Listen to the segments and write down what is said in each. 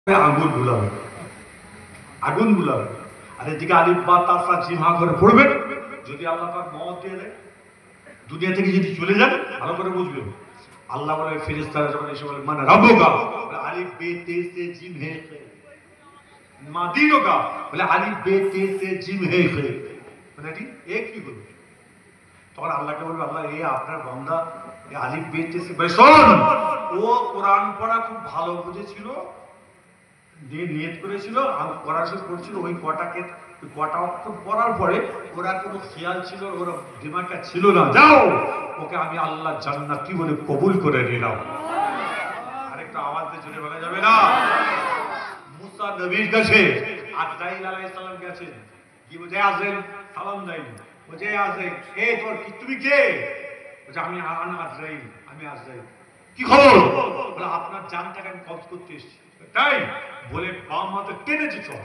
আগুন গুলাবে, আগুন গুলাবে। আর এদিকে আলিফ বা তাসা জিম হা করে পড়বেন। যদি আল্লাহ পাক মওত দিয়ে দেয়, দুনিয়া থেকে যদি চলে যান, ভালো করে বুঝবেন। আল্লাহ বলে ফেরেশতারা যখন এসে বলে মানে রাব্বুকা, আলিফ বে তে সে জিম হে মা দিনুকা, বলে আলিফ বে তে সে জিম হে মানে এটি এক কি হলো? তখন আল্লাহকে বলবে আল্লাহ এই আপনার বান্দা এই আলিফ বে তে সে শোন, ও কোরআন পড়া খুব ভালো বুঝেছিল, যে নিয়ত করেছিল আর পড়াশোনা করছিল, ওই কটা অক্ষর পড়ার পরে ওরা কোনো খেয়াল ছিল, ওরা দিমাগটা ছিল না, যাও ওকে আমি আল্লাহ জান্নাতি বলে কবুল করে নিলাম। আরেকটা আওয়াজ দিয়ে জোরে বলা যাবে না? মুসা নবীর কাছে আজরাইল আলাইহিস সালাম গেছেন, কি বলে আজরাইল সালাম দেয়নি, বলে আজরাইল হে তোর কি, তুমি কে? বলে আমি আজরাইল, আমি আজরাইল। কি খবর? বলে আপনার জানটাকে আমি কবজ করতে এসেছি। তাই বলে বাম হাতে টেনেছে চোখ,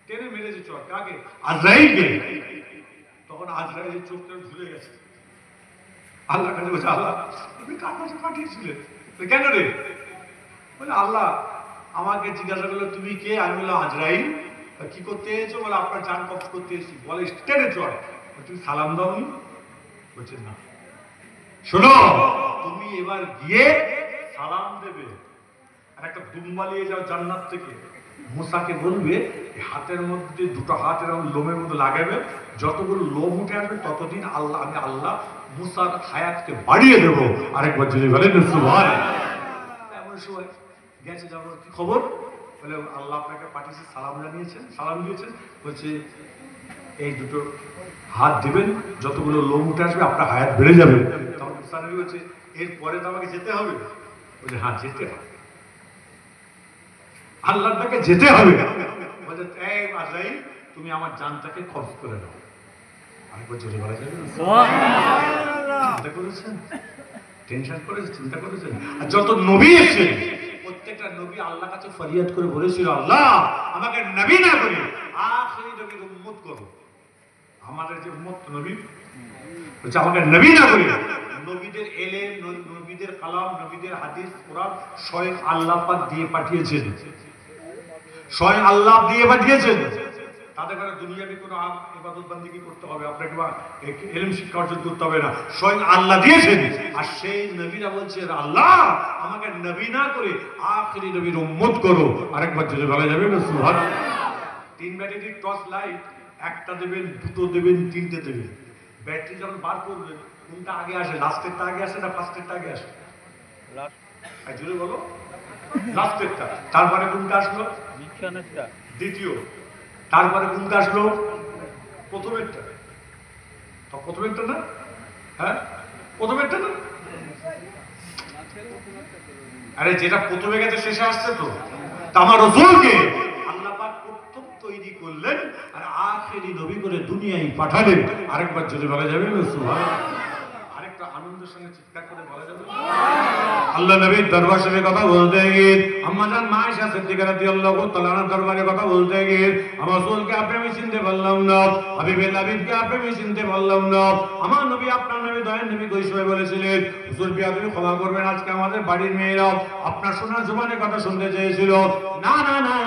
টেনে মেরেছে চোখ কাকে? আজরাইলকে। তখন আজরাইলের চোখটা ঝুলে গেছে। আল্লাহ কাছে বলছে আল্লাহ তুমি কার কাছে পাঠিয়েছিলেন? কেন রে? বলে আল্লাহ আমাকে জিজ্ঞাসা করলো তুমি কে, আমি বললাম আজরাইল। কি করতে এসেছো? বলে আপনার জান কবজ করতে এসেছি। বলে টেনে চোখ, তুমি সালাম দাওনি? বলছে না। শোনো তুমি এবার গিয়ে সালাম দেবে, আর একটা দুম্বা নিয়ে যাও জান্নাত থেকে, মুসাকে বলবে হাতের মধ্যে দুটো হাত এরকম লোমের মধ্যে লাগাবে, যতগুলো লোম উঠে আসবে ততদিন আল্লাহ আমি আল্লাহ মুসার হায়াতকে বাড়িয়ে দেবো। আরেকবার যদি বলেন সুবহানাল্লাহ। এমন সময় গেছে, যাওয়ার কি খবর? বলে আল্লাহ আপনাকে পাঠিয়েছে, সালাম জানিয়েছেন, সালাম দিয়েছেন। বলছে এই দুটো হাত দিবেন, যতগুলো লোম উঠে আসবে আপনার হায়াত বেড়ে যাবে। তখন মুসা নবী বলছে এরপরে তো আমাকে যেতে হবে। বলছে হ্যাঁ যেতে হবে, আল্লাহর কাছে যেতে হবে। বলছে এই আজরাইল তুমি আমার জানটাকে কবজ করে নাও। আরেকবার জোরে বলা যাবে না? সুবহানাল্লাহ। চিন্তা করেছেন, টেনশন করেছেন, চিন্তা করেছেন? আর যত নবী এসেছে প্রত্যেকটা নবী আল্লাহর কাছে ফরিয়াদ করে বলেছিল আল্লাহ আমাকে নবী না করে আখিরি নবীর উম্মত করো। আমাদের যে উম্মত নবী বলছে আমাকে নবী না করে, নবীদের এলেম, নবীদের কালাম, নবীদের হাদিস, কোরআন স্বয়ং আল্লাহ পাক দিয়ে পাঠিয়েছেন, স্বয়ং আল্লাহ দিয়ে পাঠিয়েছেন। তাদের কাছে দুনিয়াবি কোনো ইবাদত বান্দিগি করতে হবে, আপনাকে ইলম শিক্ষা অর্জন করতে হবে না, স্বয়ং আল্লাহ দিয়েছেন। আর সেই নবীরা বলছে আল্লাহ আমাকে নবী না করে আখিরি নবীর উম্মত করো। আরেকবার যদি বলা যাবে না সুবহানাল্লাহ। 3 ব্যাটারির টর্চ লাইট, একটা দেবেন, দুটো দেবেন, তিনটে দেবেন। ব্যাটারি যখন বার করবেন কোনটা আগে আসে, লাস্টেরটা আগে আসে না ফার্স্টেরটা আগে আসে? লাস্ট। জোরে বলো। লাস্টেরটা। তারপরে কোনটা আসলো? দ্বিতীয়। তারপরে কোনটা আসলো? প্রথমেরটা। তো প্রথমেরটা না? হ্যাঁ প্রথমেরটা না? আরে যেটা প্রথমে গেছে শেষে আসছে তো। আমার রাসূলকে আল্লাহ পাক প্রথম তৈরি করলেন আর আখেরি নবী করে দুনিয়ায় পাঠালেন। আরেকবার যদি বলা যাবে না সুবহানাল্লাহ। আরেকটা আনন্দের সঙ্গে চিৎকার করে বলা যাবে আল্লাহ নবীর দরবার শরীফে কথা বলতে গিয়ে আম্মা জান মা আয়েশা সিদ্দিকা রাদিয়াল্লাহু তাআলা আনহার দরবারে কথা বলতে গিয়ে আমার রাসূলকে আপনি আমি চিনতে পারলাম না, হাবিবুল হাবিবকে আপনি আমি চিনতে পারলাম না। আমার নবী আপনার নবী দয়ার নবী কই সময় বলেছিলেন হুজুর বিয়াদবি ক্ষমা করবেন, আজকে আমাদের বাড়ির মেয়েরা আপনার শোনার জবানে কথা শুনতে চেয়েছিল। না না না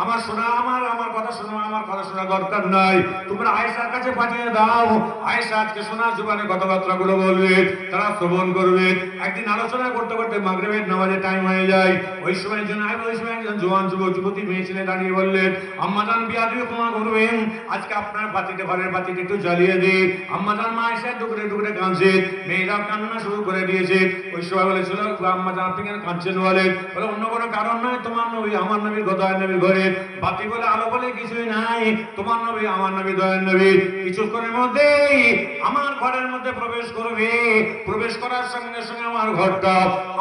আমার শোনা আমার কথা শোনা, আমার কথা শোনা দরকার নাই, তোমরা আয়েশার কাছে পাঠিয়ে দাও, আয়েশা আজকে শোনার জবানে কথাবার্তাগুলো বলবে, তারা শ্রবণ করবে। একদিন আলোচনা করতে করতে মাগরিবের নামাজের টাইম হয়ে যায়, ওই সময় একজন জওয়ান যুবতী মেয়ে ছেলে দাঁড়িয়ে বললেন আম্মা জান বিয়াদবি ক্ষমা করবেন, আজকে আপনার বাতিতে ঘরের বাতিটা একটু জ্বালিয়ে দিই। আম্মা জান মা আয়েশা টুকরে টুকরে কাঁদছে, মেয়েরাও কান্না শুরু করে দিয়েছে। ওই সময় বলেছিল আম্মা জান আপনি কেন কাঁদছেন? বলে অন্য কোনো কারণ নয়, তোমার নবী আমার নবী দয়ার নবীর ঘরে বাতি বলে আলো বলে কিছুই নাই, তোমার নবী আমার নবী দয়ার নবী কিছুক্ষণের মধ্যেই আমার ঘরের মধ্যে প্রবেশ করবে, প্রবেশ করার সঙ্গে সঙ্গে আমার ঘরটা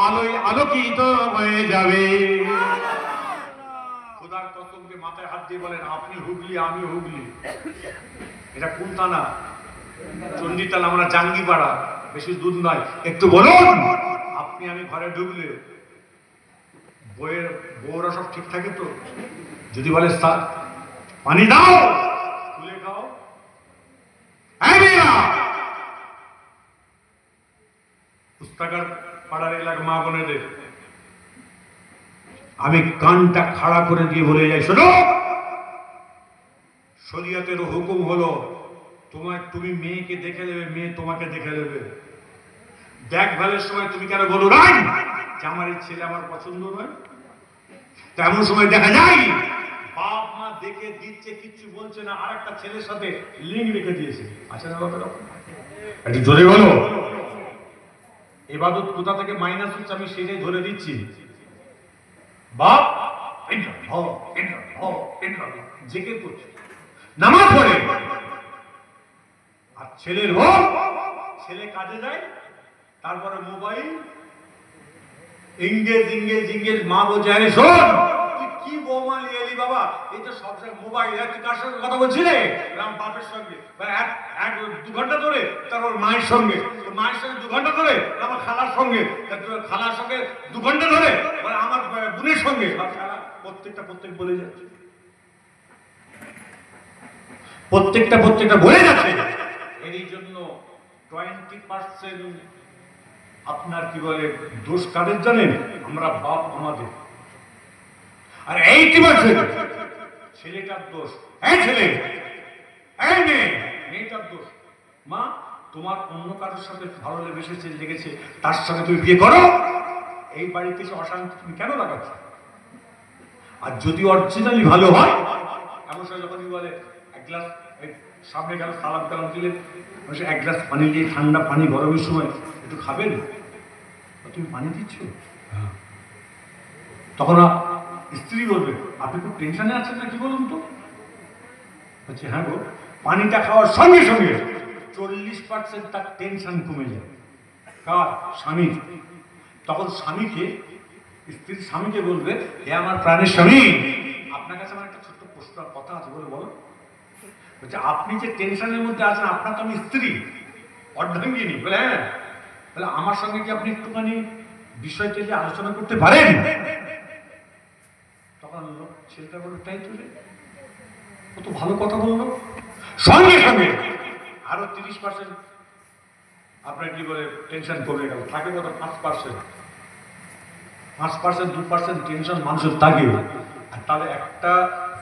আলোয় আলোকিত হয়ে যাবে। খোদার কসমকে মাথায় হাত দিয়ে বলেন আপনি হুগলি আমি হুগলি, এটা কোন থানা? চণ্ডীতলা, আমরা জাঙ্গিপাড়া, বেশি দূর নয়। একটু বলুন আপনি আমি ঘরে ঢুকলে বউরা সব ঠিক থাকে তো? যদি বলে পানি দাও, খুলে খাও, পুস্তাকার পাড়ার এলাকা মা বোনেদের আমি কানটা খাড়া করে দিয়ে বলে যাই, শোনো, শরীয়তের হুকুম হলো তুমি মেয়েকে দেখে নেবে, মেয়ে তোমাকে দেখে নেবে। দেখভালের সময় তুমি কেন বলো নাই যে আমার এই ছেলে আমার পছন্দ নয়? তেমন সময় দেখা যায় বাপ মা দেখে দিচ্ছে, কিচ্ছু বলছে না, আর একটা ছেলের সাথে লিঙ্ক রেখে দিয়েছে। আচ্ছা না বাবা, একটু জোরে বলো। ইবাদত কোথা থেকে মাইনাস হচ্ছে আমি সেটাই ধরে দিচ্ছি। বাপ জেকে করছে, নামাজ পড়ে, আর ছেলের হোক, ছেলে কাজে যায়, তারপরে মোবাইল ইংরেজ ইংরেজ ইংরেজ। মা বলছে, আরে শোন, তুই কি বৌমা নিয়ে এলি বাবা? এই তো সবসময় মোবাইল। তুই কার সঙ্গে কথা বলছিলে? বাপের সঙ্গে। এক 2 ঘন্টা ধরে, তারপর মায়ের সঙ্গে, মায়ের সঙ্গে 2 ঘন্টা ধরে, আমার খালার সঙ্গে, খালার সঙ্গে 2 ঘন্টা ধরে, আমার বোনের সঙ্গে। প্রত্যেক বলে যাচ্ছে, প্রত্যেকটা বলে যাচ্ছে। এই জন্য 20% আপনার কি বলে দোষ কাদের জানেন? আমরা বাপ আমাদের। আর 80% ছেলেটার দোষ। এই ছেলে, এই মেয়ে, মেয়েটার দোষ। মা, তোমার অন্য কারোর সাথে ভালো লেগেছে, তার সাথে তুমি বিয়ে করো। এই বাড়িতে এসে অশান্তি তুমি কেন লাগাচ্ছ? আর যদি অরিজিনালি ভালো হয়, এমন সময় যখন বলে এক গ্লাস, সামনে গেল সালাম কালাম দিলেন, এক গ্লাস পানি দিয়ে, ঠান্ডা পানি, গরমের সময় একটু খাবেন, তুমি পানি দিচ্ছ। তখন স্ত্রী বলবে, আপনি খুব টেনশনে আছেন না, কি বলুন তো? বলছে, হ্যাঁ গো। পানিটা খাওয়ার সঙ্গে সঙ্গে 40% তার টেনশন কমে যায়। কার? স্বামীর। তখন স্বামীকে বলবে, হে আমার প্রাণের স্বামী, আপনার কাছে আমার একটা ছোট্ট প্রশ্ন কথা আছে, বলে বলো। বলছে, আপনি যে টেনশনের মধ্যে আছেন, আপনার তো আমি স্ত্রী, অর্ধাঙ্গিনী। বলে, হ্যাঁ। বলে, আমার সঙ্গে কি আপনি একটুখানি বিষয়টা যে আলোচনা করতে পারেন? তখন ছেলেটা বলল, তাই তুলে কত ভালো কথা বললো। সঙ্গে সঙ্গে আরো 30% আপনার কি বলে টেনশন কমে গেল। থাকে কত? 5%। 2% টেনশন মানুষের থাকে। আর তাহলে একটা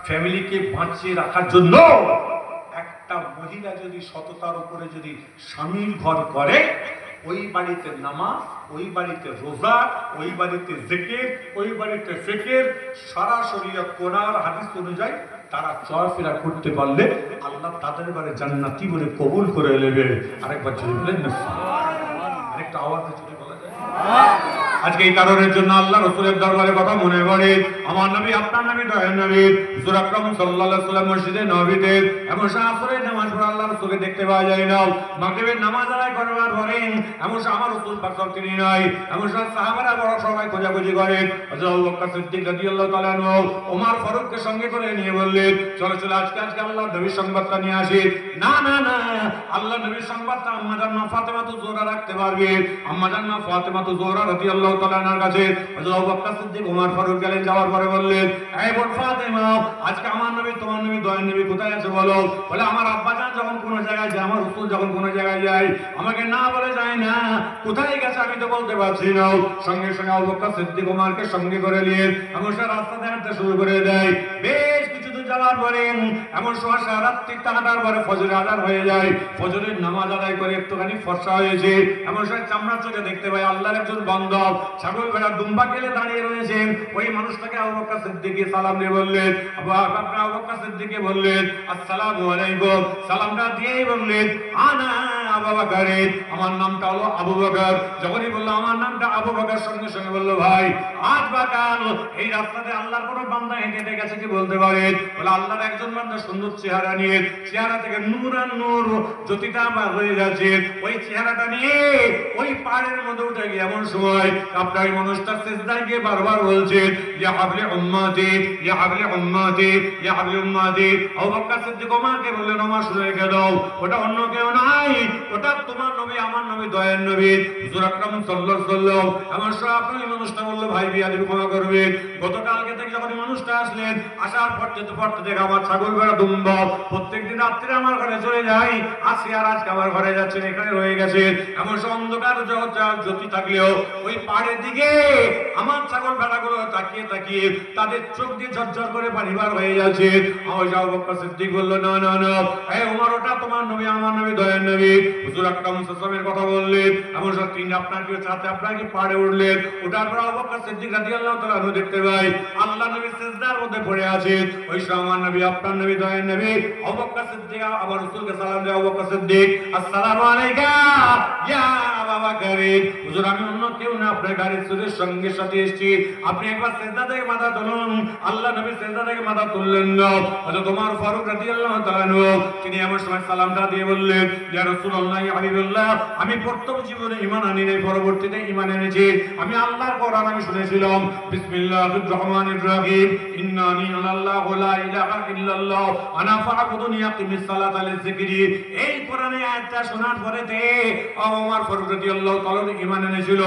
ফ্যামিলিকে বাঁচিয়ে রাখার জন্য একটা মহিলা যদি সততার উপরে যদি স্বামীর ঘর করে, ওই বাড়িতে নামাজ, ওই বাড়িতে রোজা, ওই বাড়িতে জিকির, ওই বাড়িতে ফিকির, সারা শরীয়ত কোরআন হাদিস অনুযায়ী তারা চলাফেরা করতে পারলে আল্লাহ তাদের বাড়ি জান্নাতি বলে কবুল করে নেবে। আরেকবার যদি বলেন না, আরেকটা আওয়াজে যদি বলা যায়। আজকে এই কারণের জন্য আল্লাহ রাসূলের দরবারে কথা মনে পড়ে, আমার নবী, আপনার নবী, দয়ার নবী হুজুর আকরাম সাল্লাল্লাহু আলাইহি ওয়াসাল্লাম মসজিদে নববীতে এমন আসরের নামাজ পড়ে আল্লাহ রাসূলকে দেখতে পাওয়া যায় না। মাগরিবের নামাজ আদায় করবার পরে এমন আমার রাসূল পাক তিনি নাই, এমন সাহাবারা বড় সবাই খোঁজাখুঁজি করেন। হযরত আবু বকর সিদ্দিক রাদিয়াল্লাহু তাআলা আনহু ওমর ফারুককে সঙ্গে করে নিয়ে বললেন, চলো চলো আজকে আল্লাহর নবীর সংবাদটা নিয়ে আসি। না না না, আল্লাহর নবীর সংবাদটা আম্মা জান ফাতেমা তো জোহরা রাখতে পারবে। আম্মা জান ফাতেমা তো জোহরা রাদিয়াল্লাহু তাআলা আনহার কাছে হযরত আবু বকর সিদ্দিক ওমর ফারুক গেলেন। যাওয়ার পরে বললেন, এই বোন ফাতেমা, আজকে আমার নবী, তোমার নবী, দয়ার নবী কোথায় আছে বলো। বলে, আমার আব্বা জান যখন কোন জায়গায় যায়, আমার রাসূল যখন কোন জায়গায় যায়, আমাকে না বলে যায় না, কোথায় গেছে আমি তো বলতে পারছি না। সঙ্গে সঙ্গে আবু বকর সিদ্দিক ওমরকে সঙ্গে করে নিয়ে এমন রাস্তাতে হাঁটতে শুরু করে দেয়। বেশ কিছু দূর যাওয়ার পরে এমন সময় রাত্রি হাঁটার পরে ফজরের আজান হয়ে যায়। ফজরের নামাজ আদায় করে একটুখানি ফর্সা হয়েছে, এমন সময় চামড়া চোখে দেখতে পাই আল্লাহর একজন বান্দা ছাগল ভেড়া দুম্বা গেলে দাঁড়িয়ে রয়েছেন। ওই মানুষটাকে আবু বকর সিদ্দিক সালাম দিয়ে বললেন, আবু বকর সিদ্দিক বললেন, আসসালামু আলাইকুম। সালামটা দিয়েই বললেন, আনা আবু বকর, আমার নামটা হলো আবু বকর। যখনই বললো আমার নামটা আবু বকর, সঙ্গে সঙ্গে বললো, ভাই আজ বা কাল এই রাস্তাতে আল্লাহর কোনো বান্দা হেঁটে গেছে কি বলতে পারেন? বলে, আল্লাহর একজন বান্দা সুন্দর চেহারা নিয়ে, চেহারা থেকে নূর আর নূর জ্যোতিটা বার হয়ে যাচ্ছে, ওই চেহারাটা নিয়ে ওই পাহাড়ের মধ্যে উঠে গিয়ে এমন সময় আপনার ওই মানুষটা সিজদায় গিয়ে বারবার বলছেন, ইয়া হাবলি উম্মতি, ইয়া হাবলি উম্মতি, ইয়া হাবলি উম্মতি। আবু বকর সিদ্দিক ওমরকে বললেন, ওমর শুনে রেখে দাও, ওটা অন্য কেউ নাই, ওটা তোমার নবী, আমার নবী, দয়ার নবী হুজুর আকরাম সাল্লাল্লাহু আলাইহি ওয়াসাল্লাম। আমার সব মানুষটা বললো, ভাই বিয়াদবি ক্ষমা করবেন, গতকালকে থেকে যখন মানুষটা আসলেন, আসার পর যেতে পর করতে দেখে আমার ছাগল ভেড়া দুম্ব প্রত্যেকদিন রাত্রে আমার ঘরে চলে যাই, আসি আর আজকে আমার ঘরে যাচ্ছেন, এখানে রয়ে গেছে। এমন অন্ধকার জ্যোতি থাকলেও ওই পাহাড়ের দিকে আমার ছাগল ভেড়াগুলো তাকিয়ে তাকিয়ে তাদের চোখ দিয়ে ঝরঝর করে পানি বার হয়ে যাচ্ছে। ওই আবু বকর সিদ্দিক বলল, না না না, এই ওমর, ওটা তোমার নবী, আমার নবী, দয়ার নবী হুজুর আকরাম সাল্লাল্লাহু আলাইহি ওয়াসাল্লামের কথা বললেন। এমন সময় তিনি আপনার কি সাথে আপনার কি পাহাড়ে উঠলেন। ওটার পর আবু বকর সিদ্দিক রাদিয়াল্লাহু তাআলা আনহু দেখতে পাই আল্লাহ নবী সিজদার মধ্যে পড়ে আছেন। ওই সময় আমার নবী, আপনার নবী, দয়ার নবী আবু বকর সিদ্দিক আবার রাসূলকে সালাম দেয়, আবু বকর সিদ্দিক, আসসালামু আলাইকা ইয়া আবু বকর। হুজুর, আমি অন্য কেউ না, আপনার গাড়ির সুরের সঙ্গে সাথে এসেছি, আপনি একবার সিজদা থেকে মাথা তুলুন। আল্লাহ নবী সিজদা থেকে মাথা তুললেন না। হযরত ওমর ফারুক রাদিয়াল্লাহু তাআলা আনহু তিনি এমন সময় সালামটা দিয়ে বললেন, ইয়া রাসূলুল্লাহ, ইয়া হাবিবাল্লাহ, আমি প্রথম জীবনে ঈমান আনি নাই, পরবর্তীতে ঈমান এনেছি। আমি আল্লাহর কোরআন আমি শুনেছিলাম, বিসমিল্লাহির রহমানির রহিম, ইন্নানি আনাল্লাহু লা ইলাহা ইল্লাল্লাহ আনা ফা'বুদুনি আকিমিস সালাতা লিযিকরি। এই কোরআনের আয়াতটা শোনার পরেতে ওমর ফারুক রাদিয়াল্লাহু তাআলা ঈমান এনেছিল।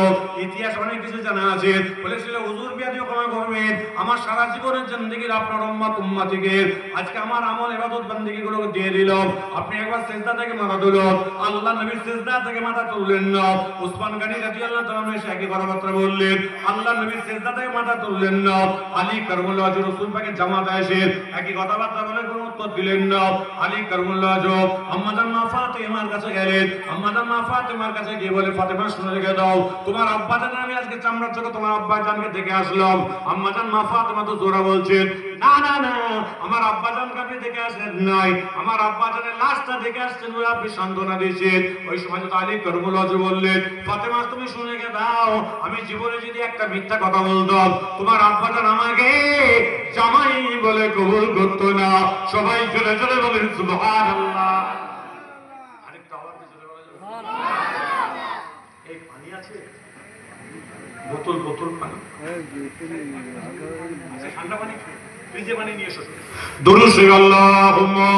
ইতিহাস অনেক কিছু জানা আছে। বলেছিল, হুজুর বিয়াদিও ক্ষমা করবেন, আমার সারা জীবনের জিন্দেগীর আপনার উম্মত উম্মতিকে আজকে আমার আমল ইবাদত বندگی গুলো দিয়ে দিলাম, আপনি একবার সিজদা থেকে মাথা তুলুন। আল্লাহ নবী সিজদা থেকে মাথা তুললেন না। উসমান গনি রাদিয়াল্লাহু তাআলা এসে একই কথাবার্তা বললেন, আল্লাহ নবী সিজদা থেকে মাথা তুললেন না। আলী কারমুল্লাহ ওয়াজহ রাসূল পাকের জামাত এসে একই কথাবার্তা বলে কোনো উত্তর দিলেন না। আলী কারমুল্লাহ ওয়াজহ আম্মা জান মা ফাতেমার কাছে গেলেন। আম্মা জান মা ফাতেমার কাছে গিয়ে বলে, ফাতেমা শুনে রেখে দাও, তোমার আব্বা জান, আমি আজকে চামড়ার চোখে তোমার আব্বা জানকে দেখে আসলাম। আম্মা জান মা ফাতেমা তো জোরা বলছেন, না না না, আমার আব্বা জানকে আপনি দেখে আসেন নাই, আমার আব্বা জানের লাশটা দেখে আসছেন, ওই আপনি সান্ত্বনা দিয়েছেন। ওই সময় তো আলী কারমুল্লাহ ওয়াজহ বললেন, ফাতেমা তুমি শুনে রেখে দাও, আমি জীবনে যদি একটা মিথ্যা কথা বলতাম, তোমার আব্বা জান আমাকে জামাই বলে কবুল করতো না। সবাই চলে চলে বলেন সুবহানাল্লাহ। আরেকটা আওয়াজ দিয়ে চলে বলা যাবে, এই পানি আছে, বোতল বোতল পানি, ঠান্ডা পানি, ফ্রিজে পানি নিয়ে এসো। দুরূদ আল্লাহুম্মা